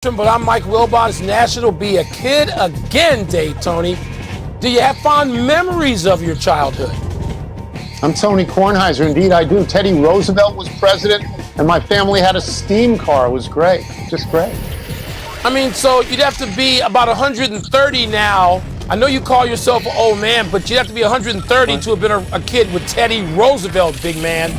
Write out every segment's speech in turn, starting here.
But I'm Mike Wilbon. It's National Be a Kid Again Day, Tony. Do you have fond memories of your childhood? I'm Tony Kornheiser. Indeed, I do. Teddy Roosevelt was president, and my family had a steam car. It was great. Just great. I mean, so you'd have to be about 130 now. I know you call yourself an old man, but you'd have to be 130 to have been a kid with Teddy Roosevelt, big man.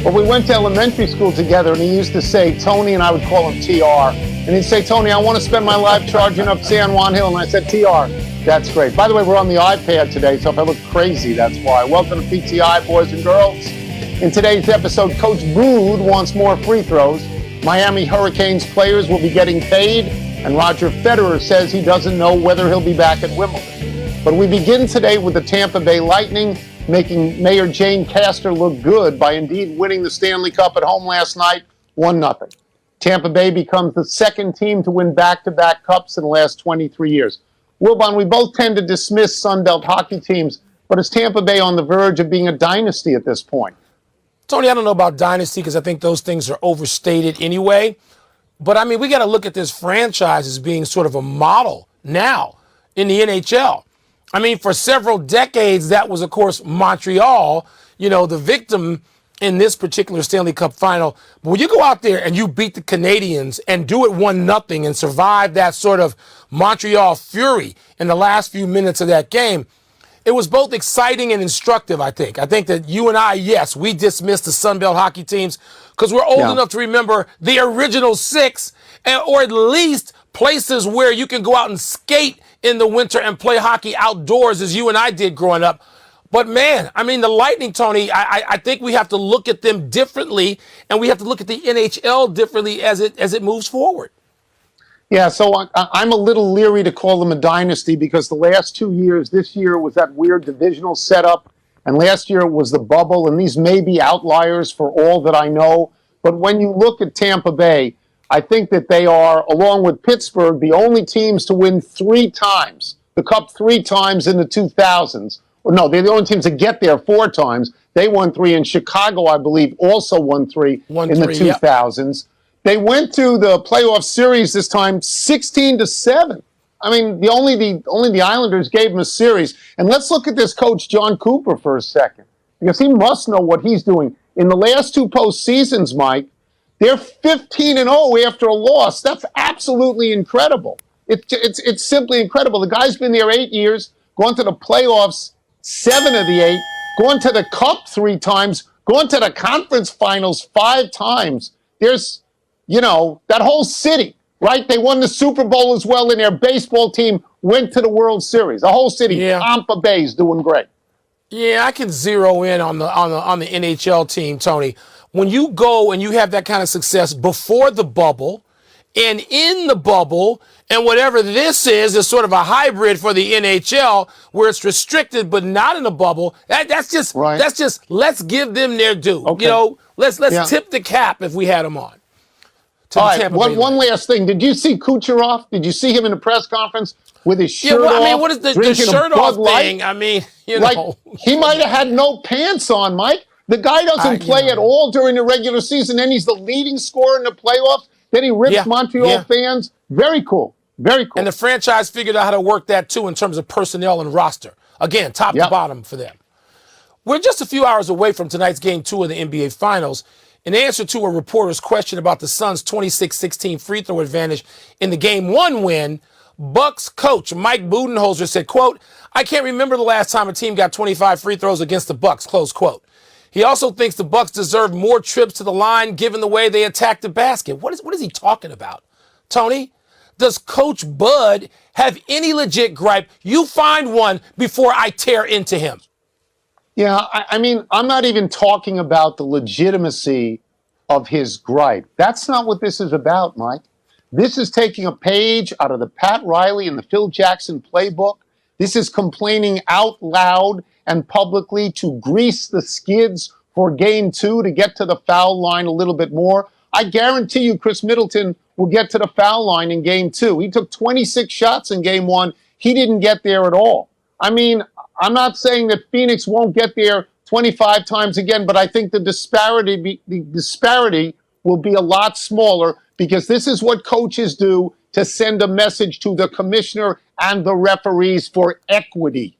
Well, we went to elementary school together, and he used to say, Tony, and I would call him TR. And he'd say, Tony, I want to spend my life charging up San Juan Hill. And I said, TR, that's great. By the way, we're on the iPad today, so if I look crazy, that's why. Welcome to PTI, boys and girls. In today's episode, Coach Bood wants more free throws. Miami Hurricanes players will be getting paid. And Roger Federer says he doesn't know whether he'll be back at Wimbledon. But we begin today with the Tampa Bay Lightning, making Mayor Jane Castor look good by indeed winning the Stanley Cup at home last night, 1-0. Tampa Bay becomes the second team to win back-to-back cups in the last 23 years. Wilbon, we both tend to dismiss Sunbelt hockey teams, but is Tampa Bay on the verge of being a dynasty at this point? Tony, I don't know about dynasty because I think those things are overstated anyway. But, I mean, we got to look at this franchise as being sort of a model now in the NHL. I mean, for several decades, that was, of course, Montreal, the victim in this particular Stanley Cup final. But when you go out there and you beat the Canadiens and do it 1-0 and survive that sort of Montreal fury in the last few minutes of that game, it was both exciting and instructive, I think. I think that you and I, yes, we dismissed the Sunbelt hockey teams because we're old enough to remember the original six, or at least places where you can go out and skate in the winter and play hockey outdoors as you and I did growing up. But, man, I mean, the Lightning, Tony, I think we have to look at them differently, and we have to look at the NHL differently as it moves forward. Yeah, so I'm a little leery to call them a dynasty because the last 2 years, this year was that weird divisional setup, and last year it was the bubble, and these may be outliers for all that I know. But when you look at Tampa Bay, I think that they are, along with Pittsburgh, the only teams to win 3 times, the Cup 3 times in the 2000s. Well, no, they're the only teams to get there 4 times. They won 3, and Chicago, I believe, also won 3 in the 2000s. Yep. They went to the playoff series this time 16-7. I mean, only the Islanders gave them a series. And let's look at this coach, John Cooper, for a second, because he must know what he's doing. In the last 2 postseasons, Mike, they're 15-0 after a loss. That's absolutely incredible. It's simply incredible. The guy's been there 8 years, gone to the playoffs 7 of the 8, gone to the Cup 3 times, gone to the conference finals 5 times. There's, that whole city, right? They won the Super Bowl as well, and their baseball team went to the World Series. The whole city, Tampa Bay's doing great. Yeah, I can zero in on the NHL team, Tony. When you go and you have that kind of success before the bubble and in the bubble, and whatever this is sort of a hybrid for the NHL where it's restricted but not in a bubble. That's just let's give them their due. Okay. Let's tip the cap if we had them on. All right, one last thing. Did you see Kucherov? Did you see him in the press conference with his shirt off? I mean, what is the shirt off thing? I mean, Like, he might have had no pants on, Mike. The guy doesn't play at all during the regular season. Then he's the leading scorer in the playoffs. Then he rips Montreal fans. Very cool. Very cool. And the franchise figured out how to work that, too, in terms of personnel and roster. Again, top to bottom for them. We're just a few hours away from tonight's Game 2 of the NBA Finals. In answer to a reporter's question about the Suns' 26-16 free throw advantage in the Game 1 win, Bucks coach Mike Budenholzer said, quote, "I can't remember the last time a team got 25 free throws against the Bucks," close quote. He also thinks the Bucks deserve more trips to the line given the way they attacked the basket. What is he talking about? Tony, does Coach Bud have any legit gripe? You find one before I tear into him. Yeah, I mean, I'm not even talking about the legitimacy of his gripe. That's not what this is about, Mike. This is taking a page out of the Pat Riley and the Phil Jackson playbook. This is complaining out loud and publicly to grease the skids for Game 2 to get to the foul line a little bit more. I guarantee you Chris Middleton will get to the foul line in Game 2. He took 26 shots in Game 1. He didn't get there at all. I mean, I'm not saying that Phoenix won't get there 25 times again, but I think the disparity will be a lot smaller because this is what coaches do to send a message to the commissioner and the referees for equity.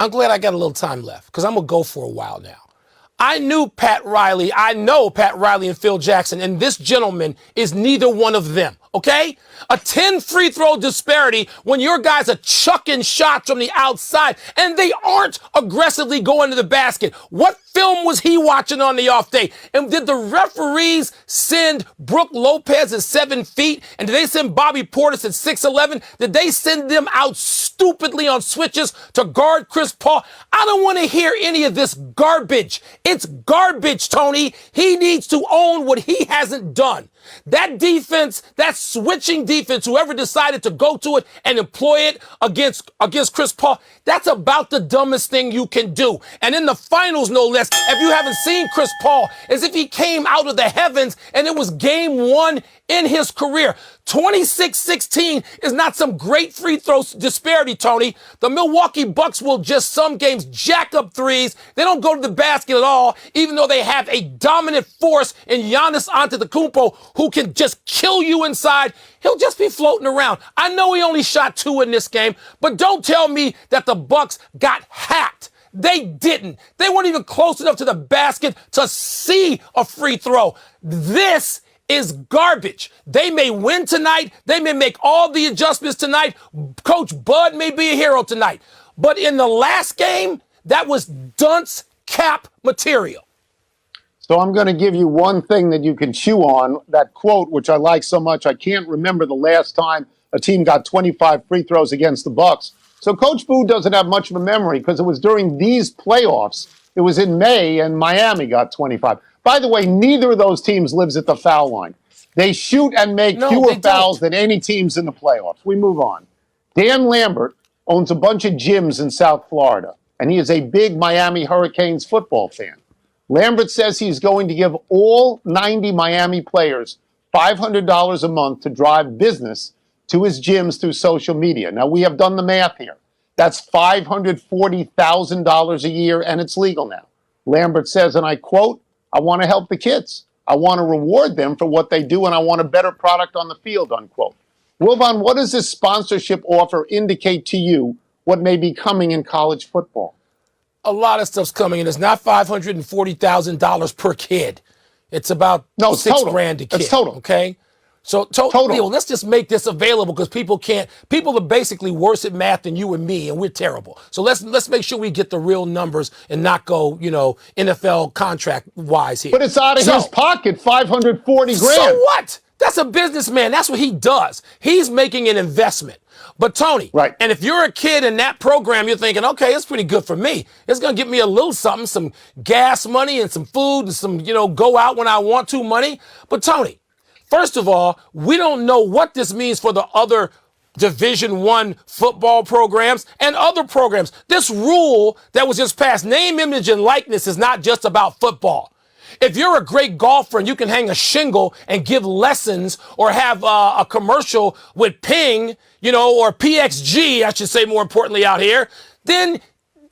I'm glad I got a little time left because I'm going to go for a while now. I know Pat Riley and Phil Jackson, and this gentleman is neither one of them, okay? A 10 free throw disparity when your guys are chucking shots from the outside and they aren't aggressively going to the basket. What film was he watching on the off day? And did the referees send Brooke Lopez at 7 feet? And did they send Bobby Portis at 6'11"? Did they send them out stupidly on switches to guard Chris Paul? I don't want to hear any of this garbage. It's garbage, Tony. He needs to own what he hasn't done. That defense, that switching defense, whoever decided to go to it and employ it against Chris Paul, that's about the dumbest thing you can do. And in the finals, no less, if you haven't seen Chris Paul, as if he came out of the heavens and it was game one in his career. 26-16 is not some great free throw disparity, Tony. The Milwaukee Bucks will just some games jack up threes. They don't go to the basket at all, even though they have a dominant force in Giannis Antetokounmpo who can just kill you inside. He'll just be floating around. I know he only shot 2 in this game, but don't tell me that the Bucks got hacked. They didn't. They weren't even close enough to the basket to see a free throw. This is garbage. They may win tonight. They may make all the adjustments tonight. Coach Bud may be a hero tonight. But in the last game, that was dunce cap material. So I'm going to give you one thing that you can chew on, that quote, which I like so much. I can't remember the last time a team got 25 free throws against the Bucks. So Coach Boo doesn't have much of a memory because it was during these playoffs. It was in May, and Miami got 25. By the way, neither of those teams lives at the foul line. They shoot and make fewer fouls than any teams in the playoffs. We move on. Dan Lambert owns a bunch of gyms in South Florida, and he is a big Miami Hurricanes football fan. Lambert says he's going to give all 90 Miami players $500 a month to drive business to his gyms through social media. Now, we have done the math here. That's $540,000 a year, and it's legal now. Lambert says, and I quote, "I want to help the kids. I want to reward them for what they do, and I want a better product on the field," unquote. Wilbon, what does this sponsorship offer indicate to you what may be coming in college football? A lot of stuff's coming, and it's not $540,000 per kid. It's about $6,000 a kid. It's total. Okay? So total. Let's just make this available because people are basically worse at math than you and me, and we're terrible. So let's make sure we get the real numbers and not go, NFL contract wise here. But it's out of his pocket, $540,000. So what? That's a businessman. That's what he does. He's making an investment. But Tony, right. And if you're a kid in that program, you're thinking, okay, it's pretty good for me. It's going to give me a little something, some gas money and some food and some, go out when I want to money. But Tony, first of all, we don't know what this means for the other Division I football programs and other programs. This rule that was just passed, name, image, and likeness, is not just about football. If you're a great golfer and you can hang a shingle and give lessons or have a commercial with Ping, or PXG, I should say more importantly out here, then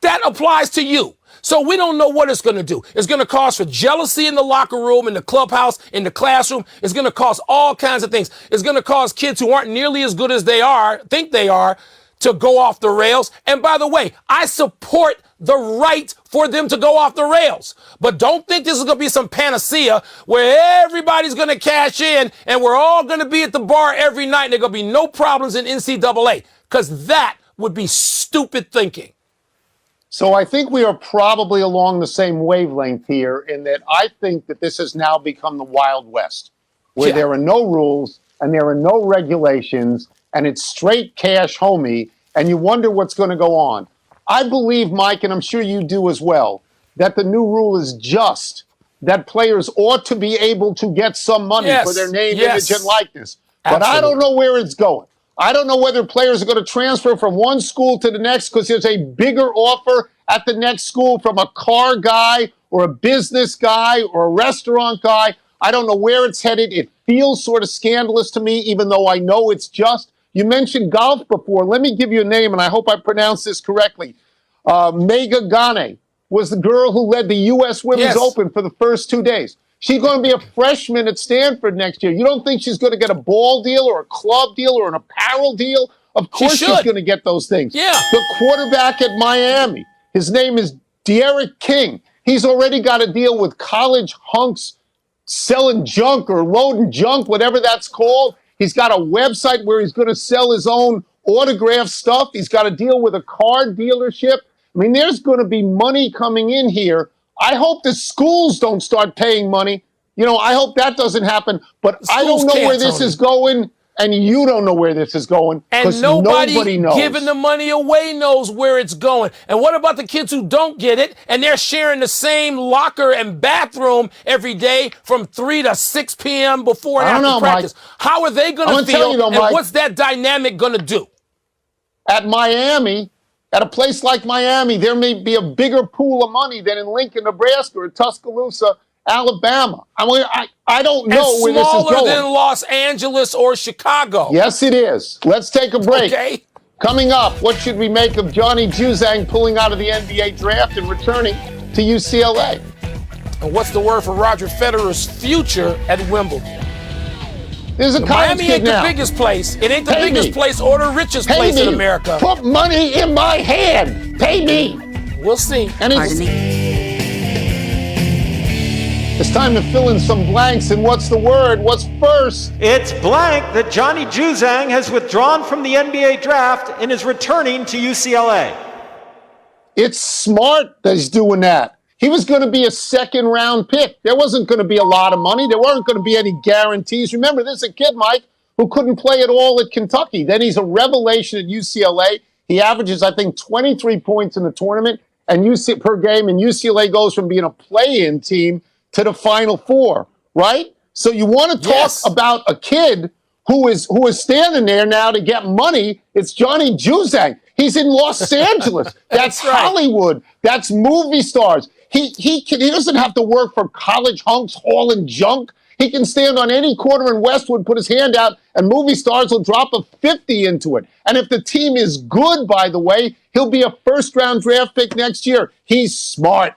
that applies to you. So we don't know what it's going to do. It's going to cause for jealousy in the locker room, in the clubhouse, in the classroom. It's going to cause all kinds of things. It's going to cause kids who aren't nearly as good as they think they are, to go off the rails. And by the way, I support the right for them to go off the rails. But don't think this is going to be some panacea where everybody's going to cash in and we're all going to be at the bar every night and there are going to be no problems in NCAA, because that would be stupid thinking. So I think we are probably along the same wavelength here, in that I think that this has now become the Wild West, where there are no rules and there are no regulations, and it's straight cash, homie, and you wonder what's going to go on. I believe, Mike, and I'm sure you do as well, that the new rule is just, that players ought to be able to get some money for their name, image, and likeness. But I don't know where it's going. I don't know whether players are going to transfer from one school to the next because there's a bigger offer at the next school from a car guy or a business guy or a restaurant guy. I don't know where it's headed. It feels sort of scandalous to me, even though I know it's just. You mentioned golf before. Let me give you a name, and I hope I pronounced this correctly. Mega Gane was the girl who led the U.S. Women's Open for the first 2 days. She's going to be a freshman at Stanford next year. You don't think she's going to get a ball deal or a club deal or an apparel deal? Of course she's going to get those things. Yeah. The quarterback at Miami, his name is De'Aaron King. He's already got a deal with college hunks selling junk or loading junk, whatever that's called. He's got a website where he's going to sell his own autograph stuff. He's got a deal with a car dealership. I mean, there's going to be money coming in here. I hope the schools don't start paying money. You know, I hope that doesn't happen. But I don't know where this is going, and you don't know where this is going. And nobody knows. Giving the money away knows where it's going. And what about the kids who don't get it, and they're sharing the same locker and bathroom every day from 3 to 6 p.m. before and after practice? Mike. How are they going to feel, and what's that dynamic going to do? At Miami, at a place like Miami, there may be a bigger pool of money than in Lincoln, Nebraska, or Tuscaloosa, Alabama. I mean, I don't know where this is going. Smaller than Los Angeles or Chicago. Yes, it is. Let's take a break. Okay. Coming up, what should we make of Johnny Juzang pulling out of the NBA draft and returning to UCLA? And what's the word for Roger Federer's future at Wimbledon? There's a Miami ain't the biggest place. It ain't the biggest place or the richest place in America. Put money in my hand. Pay me. We'll see. And it's time to fill in some blanks. And what's the word? What's first? It's blank that Johnny Juzang has withdrawn from the NBA draft and is returning to UCLA. It's smart that he's doing that. He was going to be a second-round pick. There wasn't going to be a lot of money. There weren't going to be any guarantees. Remember, this is a kid, Mike, who couldn't play at all at Kentucky. Then he's a revelation at UCLA. He averages, I think, 23 points in the tournament and per game, and UCLA goes from being a play-in team to the Final Four, right? So you want to talk about a kid who is standing there now to get money. It's Johnny Juzang. He's in Los Angeles. That's Hollywood. That's movie stars. He doesn't have to work for college hunks hauling junk. He can stand on any corner in Westwood, put his hand out, and movie stars will drop a 50 into it. And if the team is good, by the way, he'll be a first-round draft pick next year. He's smart.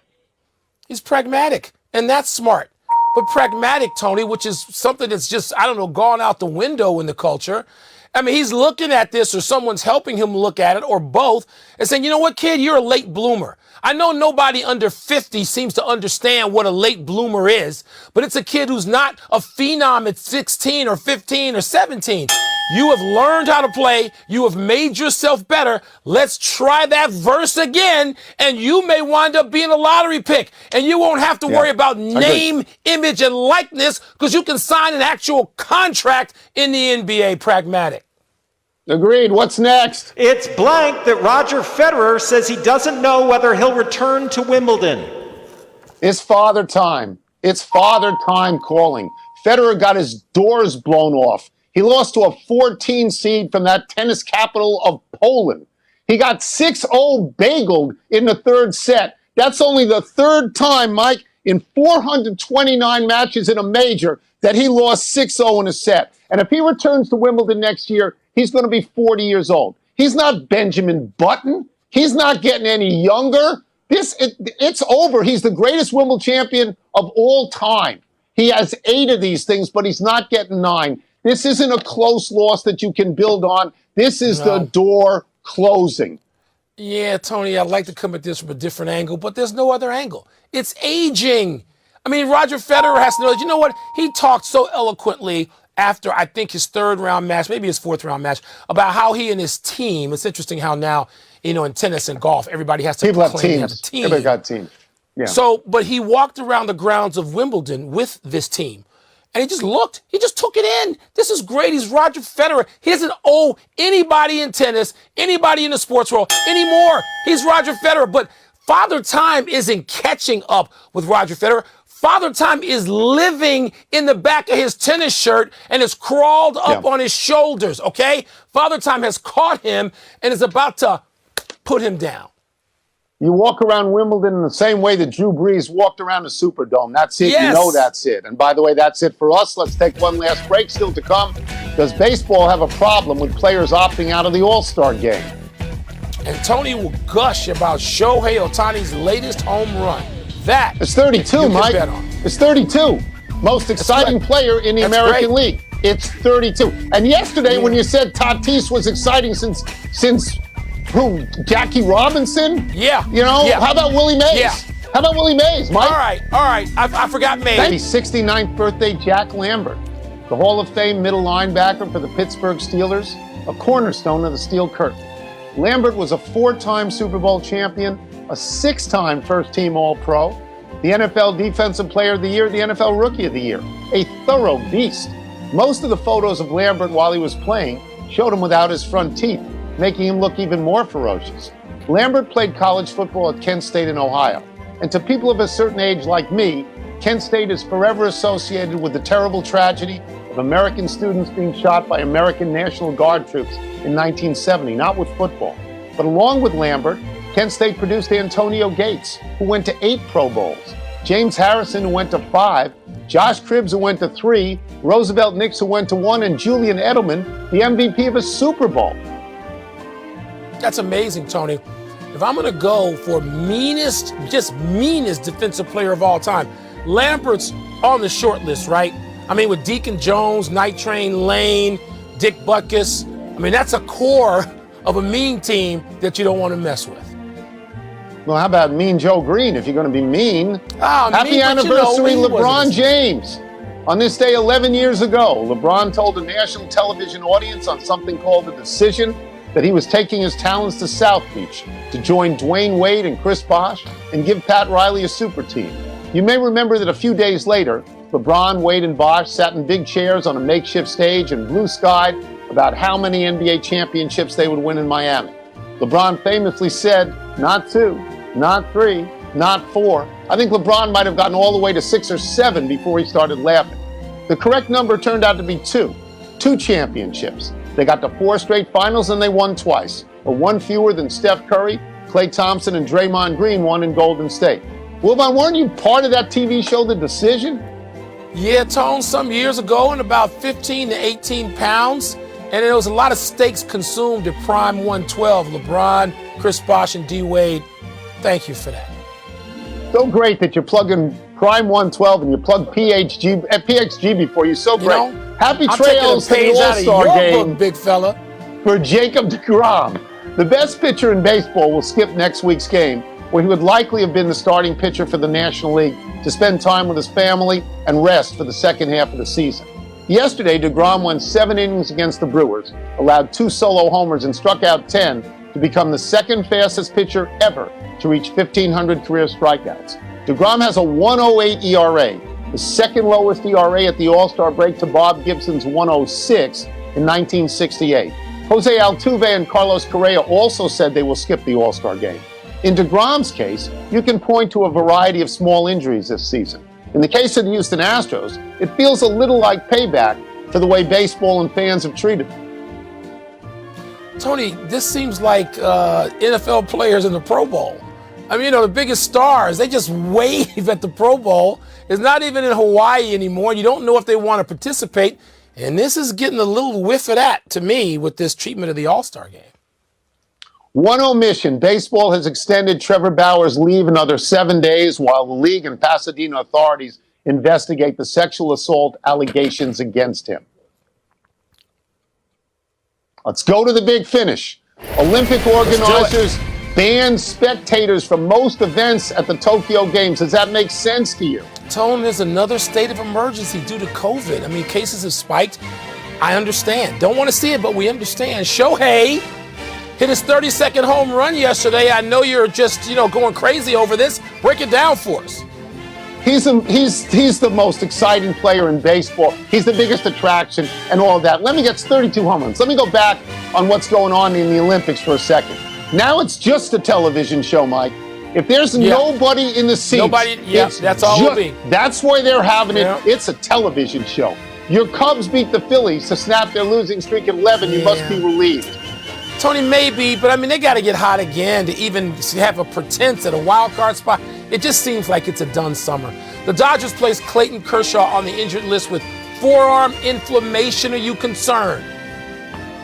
He's pragmatic, and that's smart. But pragmatic, Tony, which is something that's just, I don't know, gone out the window in the culture. I mean, he's looking at this, or someone's helping him look at it, or both, and saying, you know what, kid, you're a late bloomer. I know nobody under 50 seems to understand what a late bloomer is, but it's a kid who's not a phenom at 16 or 15 or 17. You have learned how to play. You have made yourself better. Let's try that verse again, and you may wind up being a lottery pick, and you won't have to worry about name, image, and likeness because you can sign an actual contract in the NBA. Pragmatic. Agreed. What's next? It's blank that Roger Federer says he doesn't know whether he'll return to Wimbledon. It's father time. It's father time calling. Federer got his doors blown off. He lost to a 14 seed from that tennis capital of Poland. He got 6-0 bageled in the third set. That's only the third time, Mike, in 429 matches in a major that he lost 6-0 in a set. And if he returns to Wimbledon next year, he's going to be 40 years old. He's not Benjamin Button. He's not getting any younger. It's over. He's the greatest Wimbledon champion of all time. He has 8 of these things, but he's not getting 9. This isn't a close loss that you can build on. This is the door closing. Yeah, Tony, I'd like to come at this from a different angle, but there's no other angle. It's aging. I mean, Roger Federer has to know that, you know what? He talked so eloquently after, I think, his third-round match, maybe his fourth-round match, about how he and his team, it's interesting how now, you know, in tennis and golf, everybody has to claim they have a team. Everybody got a team. Yeah. So, but he walked around the grounds of Wimbledon with this team. And he just looked. He just took it in. This is great. He's Roger Federer. He doesn't owe anybody in tennis, anybody in the sports world anymore. He's Roger Federer. But Father Time isn't catching up with Roger Federer. Father Time is living in the back of his tennis shirt and has crawled up on his shoulders, okay? Father Time has caught him and is about to put him down. You walk around Wimbledon in the same way that Drew Brees walked around the Superdome. That's it. Yes. You know that's it. And by the way, that's it for us. Let's take one last break. Still to come. Does baseball have a problem with players opting out of the All-Star game? And Tony will gush about Shohei Ohtani's latest home run. That it's 32, you Mike. can bet on. It's 32. Most exciting player in the American League. It's 32. And yesterday, when you said Tatis was exciting since who? Jackie Robinson? Yeah. How about Willie Mays? Yeah. How about Willie Mays, Mike? All right. I forgot Mays. Happy 69th birthday, Jack Lambert, the Hall of Fame middle linebacker for the Pittsburgh Steelers, a cornerstone of the Steel Curtain. Lambert was a 4-time Super Bowl champion, a 6-time first-team All-Pro, the NFL Defensive Player of the Year, the NFL Rookie of the Year, a thorough beast. Most of the photos of Lambert while he was playing showed him without his front teeth, making him look even more ferocious. Lambert played college football at Kent State in Ohio. And to people of a certain age like me, Kent State is forever associated with the terrible tragedy of American students being shot by American National Guard troops in 1970, not with football. But along with Lambert, Kent State produced Antonio Gates, who went to 8 Pro Bowls, James Harrison, who went to 5, Josh Cribbs, who went to 3, Roosevelt Nix, who went to 1, and Julian Edelman, the MVP of a Super Bowl. That's amazing, Tony. If I'm going to go for meanest defensive player of all time, Lambert's on the short list, right? I mean, with Deacon Jones, Night Train Lane, Dick Butkus. I mean, that's a core of a mean team that you don't want to mess with. Well, how about Mean Joe Green, if you're going to be mean? Happy anniversary, LeBron James. On this day 11 years ago, LeBron told a national television audience on something called The Decision that he was taking his talents to South Beach to join Dwayne Wade and Chris Bosh and give Pat Riley a super team. You may remember that a few days later, LeBron, Wade, and Bosh sat in big chairs on a makeshift stage and blue-skied about how many NBA championships they would win in Miami. LeBron famously said, not 2, not 3, not 4. I think LeBron might have gotten all the way to 6 or 7 before he started laughing. The correct number turned out to be 2 championships. They got to 4 straight finals and they won twice, or 1 fewer than Steph Curry, Klay Thompson, and Draymond Green won in Golden State. Wilbon, weren't you part of that TV show, The Decision? Yeah, Tone, some years ago, in about 15 to 18 pounds, and there was a lot of steaks consumed at Prime 112. LeBron, Chris Bosh, and D. Wade, thank you for that. So great that you're plugging Prime 112 and you plug PXG before you. So great. Happy trails to the All-Star game, book, big fella, for Jacob deGrom. The best pitcher in baseball will skip next week's game, where he would likely have been the starting pitcher for the National League to spend time with his family and rest for the second half of the season. Yesterday, deGrom went 7 innings against the Brewers, allowed 2 solo homers, and struck out 10 to become the second fastest pitcher ever to reach 1,500 career strikeouts. deGrom has a 1.08 ERA, the second lowest ERA at the All-Star break to Bob Gibson's 1.06 in 1968. Jose Altuve and Carlos Correa also said they will skip the All-Star game. In deGrom's case, you can point to a variety of small injuries this season. In the case of the Houston Astros, it feels a little like payback for the way baseball and fans have treated him. Tony, this seems like NFL players in the Pro Bowl. I mean, the biggest stars, they just wave at the Pro Bowl. It's not even in Hawaii anymore. You don't know if they want to participate. And this is getting a little whiff of that to me with this treatment of the All-Star game. One omission. Baseball has extended Trevor Bauer's leave another 7 days while the league and Pasadena authorities investigate the sexual assault allegations against him. Let's go to the big finish. Olympic organizers banned spectators from most events at the Tokyo Games. Does that make sense to you? Tone, there's another state of emergency due to COVID. I mean, cases have spiked. I understand. Don't want to see it, but we understand. Shohei hit his 32nd home run yesterday. I know you're just, going crazy over this. Break it down for us. He's the most exciting player in baseball. He's the biggest attraction and all of that. Let me get 32 home runs. Let me go back on what's going on in the Olympics for a second. Now it's just a television show, Mike. If there's nobody in the seats, that's all it'll be. That's why they're having it. It's a television show. Your Cubs beat the Phillies to snap their losing streak at 11. You must be relieved. Tony, maybe, but I mean, they got to get hot again to even have a pretense at a wild card spot. It just seems like it's a done summer. The Dodgers placed Clayton Kershaw on the injured list with forearm inflammation. Are you concerned?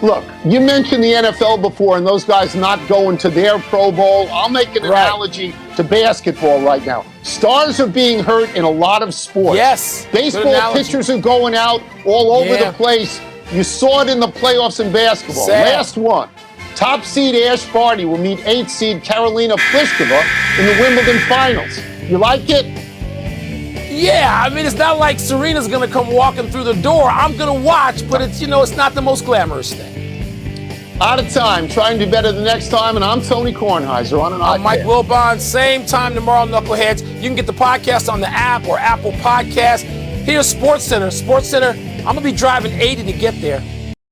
Look, you mentioned the NFL before and those guys not going to their Pro Bowl. I'll make an analogy to basketball right now. Stars are being hurt in a lot of sports. Yes. Baseball pitchers are going out all over the place. You saw it in the playoffs in basketball. Last one. Top seed Ash Barty will meet 8th seed Karolina Pliskova in the Wimbledon Finals. You like it? Yeah, I mean, it's not like Serena's going to come walking through the door. I'm going to watch, but it's, it's not the most glamorous thing. Out of time. Try and do better the next time. And I'm Tony Kornheiser on an iPad. I'm Mike Wilbon. Same time tomorrow, Knuckleheads. You can get the podcast on the app or Apple Podcast. Here's SportsCenter. SportsCenter, I'm going to be driving 80 to get there.